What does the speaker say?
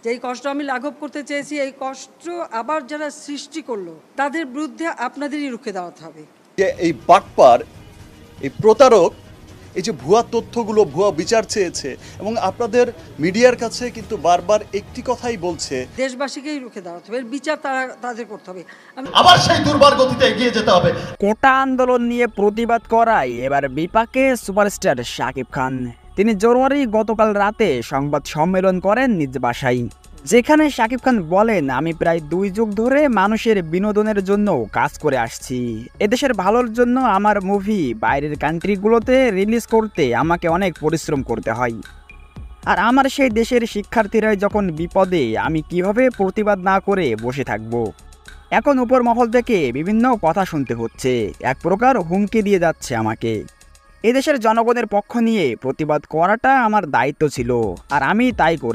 যেই কষ্ট আমি লাঘব করতে চেয়েছি, এই কষ্ট আবার যারা সৃষ্টি করলো তাদের বিরুদ্ধে আপনাদেরই রুখে দাঁড়াতে হবে। যে এই বাটপার, এই প্রতারক, এই যে ভুয়া তথ্যগুলো, ভুয়া বিচার চেয়েছে এবং আপনাদের মিডিয়ার কাছে কিন্তু বারবার একটি কথাই বলছে, দেশবাসীকেই রুখে দাঁড়াতে হবে, এর বিচার তাদের করতে হবে। আবার সেই দুর্বার গতিতে এগিয়ে যেতে হবে। কোটা আন্দোলন নিয়ে প্রতিবাদ করায় এবার বিপাকে সুপারস্টার শাকিব খান। তিনি জরুরি গতকাল রাতে সংবাদ সম্মেলন করেন নিজ বাসায়, যেখানে শাকিব খান বলেন, আমি প্রায় 2 যুগ ধরে মানুষের বিনোদনের জন্য কাজ করে আসছি। এদেশের ভালোর জন্য আমার মুভি বাইরের কান্ট্রিগুলোতে রিলিজ করতে আমাকে অনেক পরিশ্রম করতে হয়। আর আমার সেই দেশের শিক্ষার্থীরাই যখন বিপদে, আমি কিভাবে প্রতিবাদ না করে বসে থাকব। এখন উপর মহল থেকে বিভিন্ন কথা শুনতে হচ্ছে, এক প্রকার হুমকি দিয়ে যাচ্ছে আমাকে। এদেশের জনগণের পক্ষ নিয়ে প্রতিবাদ করাটা আমার দায়িত্ব ছিল, আর আমি তাই করি।